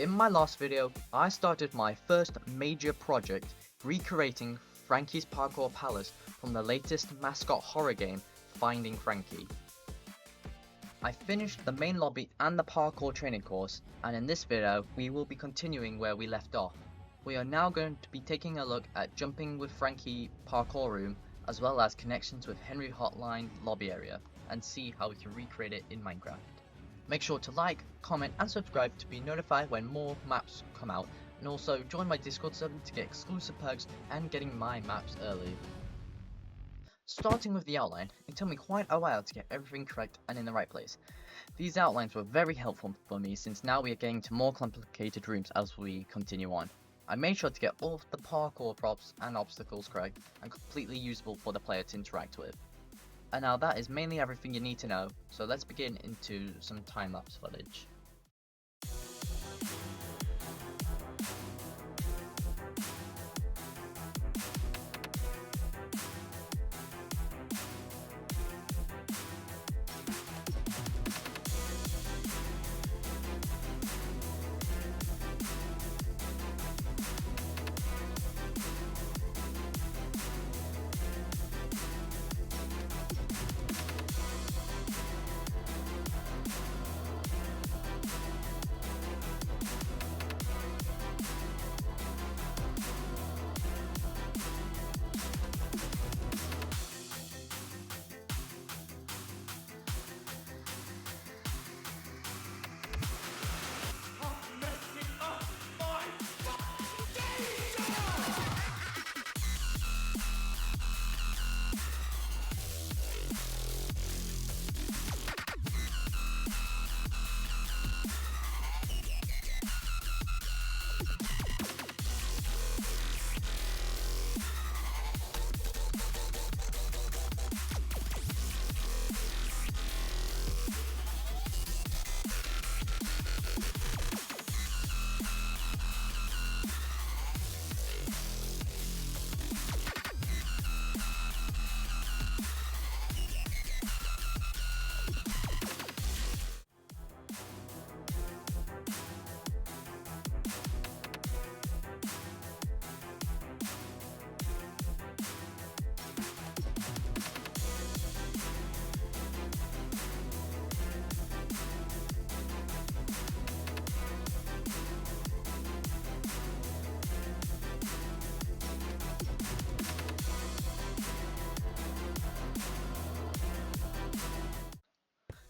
In my last video, I started my first major project, recreating Frankie's Parkour Palace from the latest mascot horror game, Finding Frankie. I finished the main lobby and the parkour training course, and in this video, we will be continuing where we left off. We are now going to be taking a look at jumping with Frankie parkour room, as well as connections with Henry Hotline lobby area, and see how we can recreate it in Minecraft. Make sure to like, comment and subscribe to be notified when more maps come out, and also join my Discord server to get exclusive perks and getting my maps early. Starting with the outline, it took me quite a while to get everything correct and in the right place. These outlines were very helpful for me since now we are getting to more complicated rooms as we continue on. I made sure to get all of the parkour props and obstacles correct and completely usable for the player to interact with. And now that is mainly everything you need to know, so let's begin into some time-lapse footage.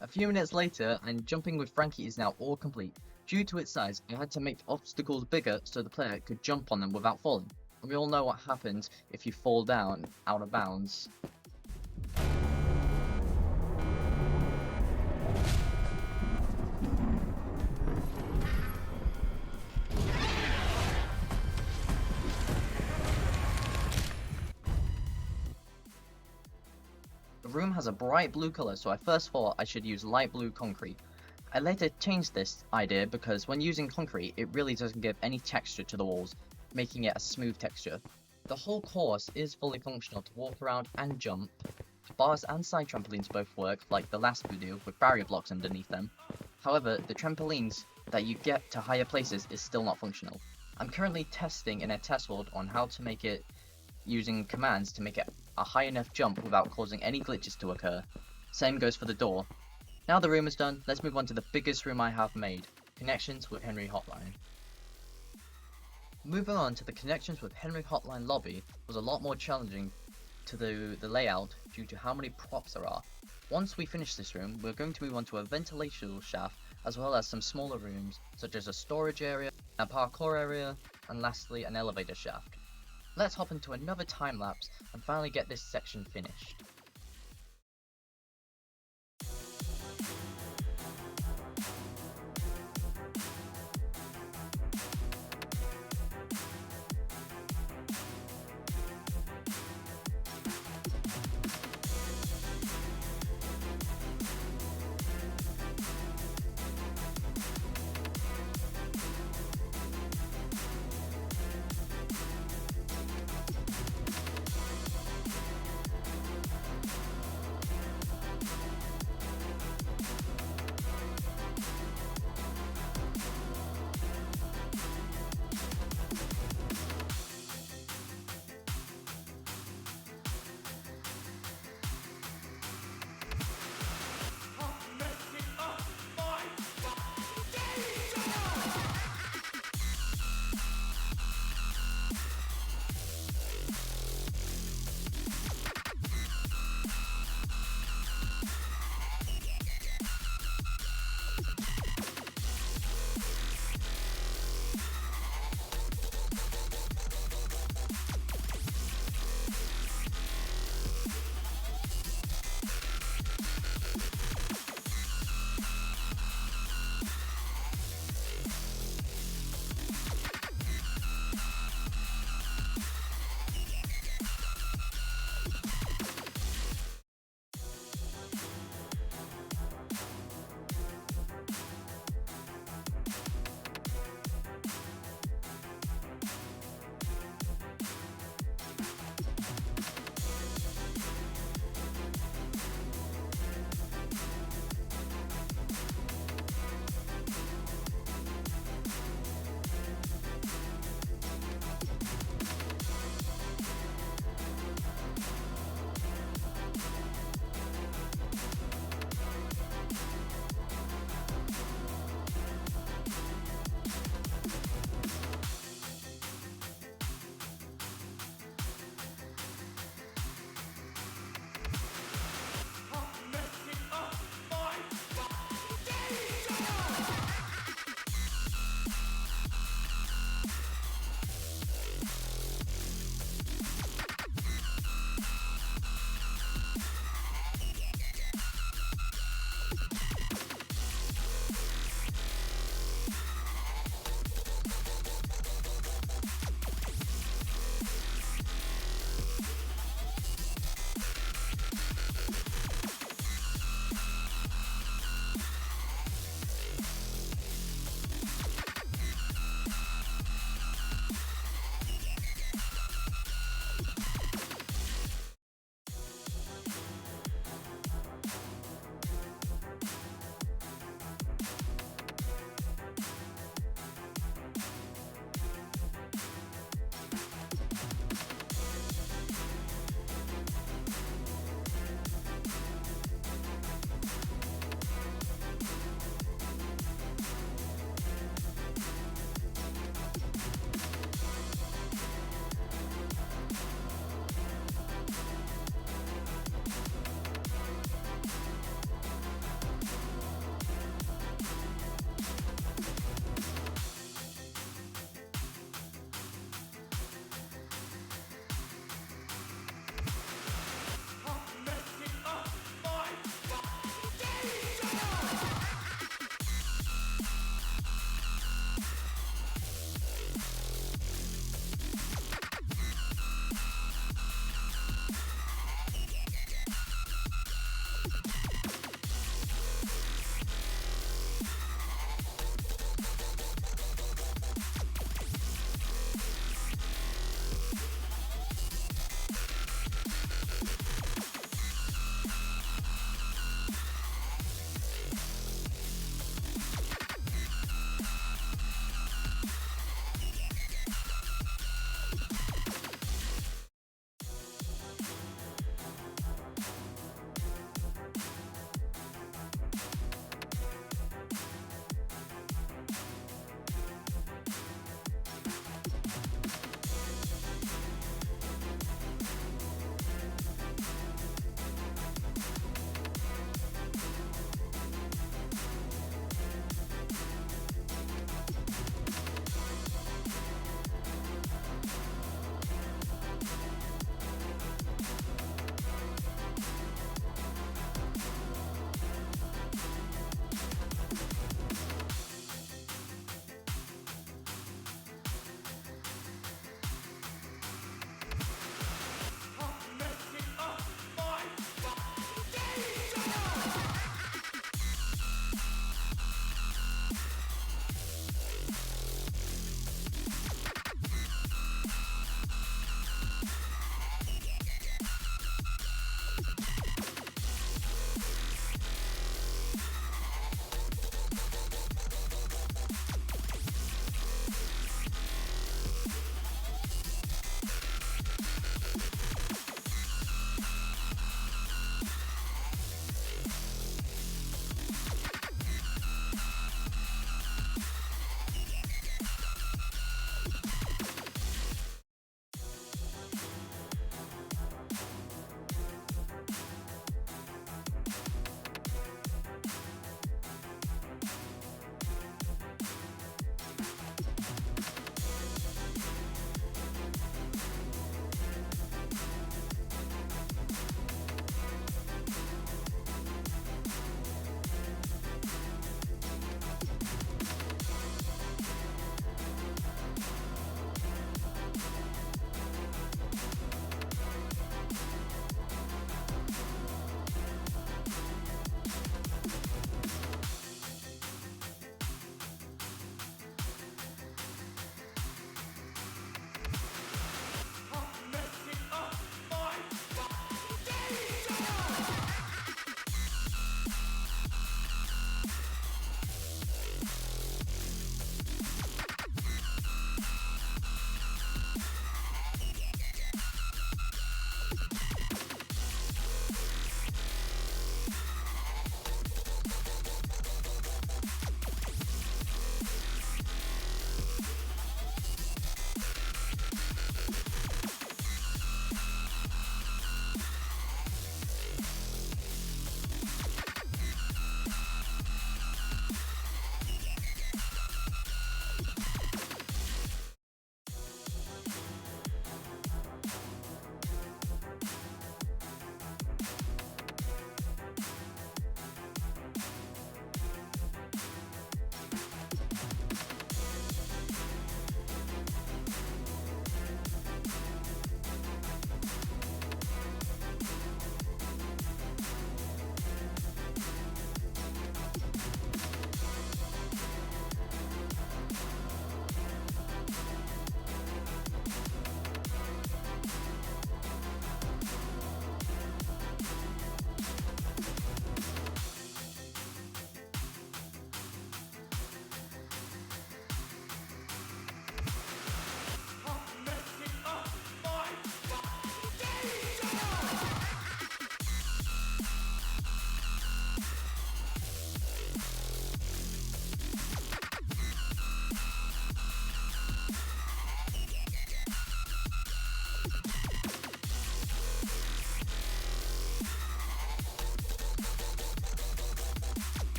A few minutes later, and jumping with Frankie is now all complete. Due to its size, I had to make the obstacles bigger so the player could jump on them without falling. And we all know what happens if you fall down out of bounds. The room has a bright blue colour, so I first thought I should use light blue concrete. I later changed this idea because when using concrete, it really doesn't give any texture to the walls, making it a smooth texture. The whole course is fully functional to walk around and jump. The bars and side trampolines both work, like the last video, with barrier blocks underneath them. However, the trampolines that you get to higher places is still not functional. I'm currently testing in a test world on how to make it using commands to make it a high enough jump without causing any glitches to occur. Same goes for the door. Now the room is done, let's move on to the biggest room I have made, connections with Henry Hotline. Moving on to the connections with Henry Hotline lobby was a lot more challenging to the layout due to how many props there are. Once we finish this room, we're going to move on to a ventilation shaft as well as some smaller rooms such as a storage area, a parkour area, and lastly an elevator shaft. Let's hop into another time lapse and finally get this section finished.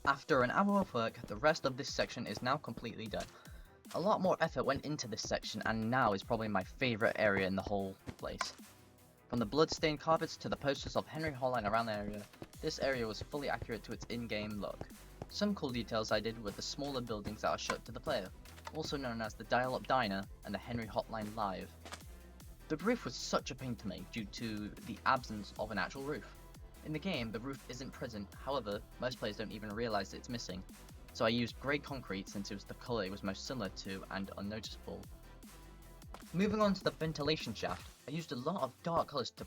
After an hour of work, the rest of this section is now completely done. A lot more effort went into this section, and now is probably my favourite area in the whole place. From the blood-stained carpets to the posters of Henry Hotline around the area, this area was fully accurate to its in-game look. Some cool details I did were the smaller buildings that are shut to the player, also known as the Dial-Up Diner and the Henry Hotline Live. The roof was such a pain to make due to the absence of an actual roof. In the game, the roof isn't present, however, most players don't even realise it's missing, so I used grey concrete since it was the colour it was most similar to and unnoticeable. Moving on to the ventilation shaft, I used a lot of dark colours to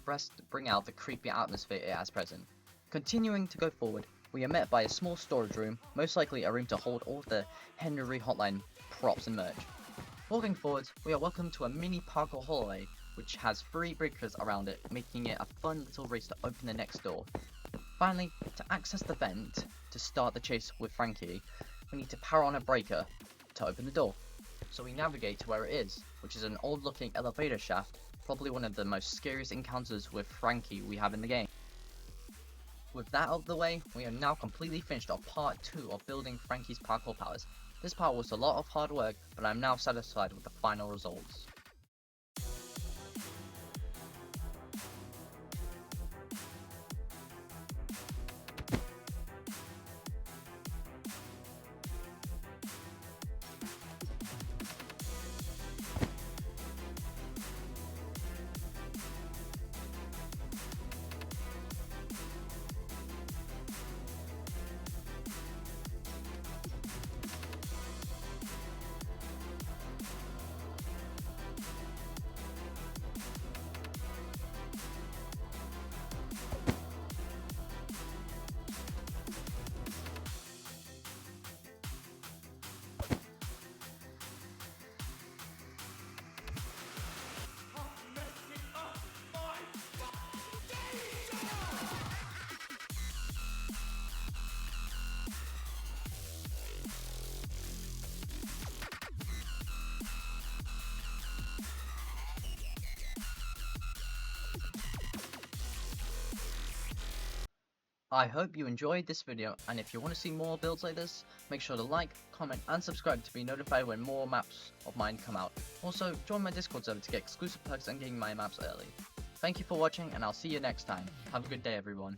bring out the creepy atmosphere it has present. Continuing to go forward, we are met by a small storage room, most likely a room to hold all the Henry Hotline props and merch. Walking forward, we are welcomed to a mini parkour hallway, which has 3 breakers around it, making it a fun little race to open the next door. Finally, to access the vent, to start the chase with Frankie, we need to power on a breaker to open the door. So we navigate to where it is, which is an old looking elevator shaft, probably one of the most scariest encounters with Frankie we have in the game. With that out of the way, we are now completely finished on part 2 of building Frankie's parkour powers. This part was a lot of hard work, but I'm now satisfied with the final results. I hope you enjoyed this video, and if you want to see more builds like this, make sure to like, comment and subscribe to be notified when more maps of mine come out. Also, join my Discord server to get exclusive perks and getting my maps early. Thank you for watching, and I'll see you next time. Have a good day everyone.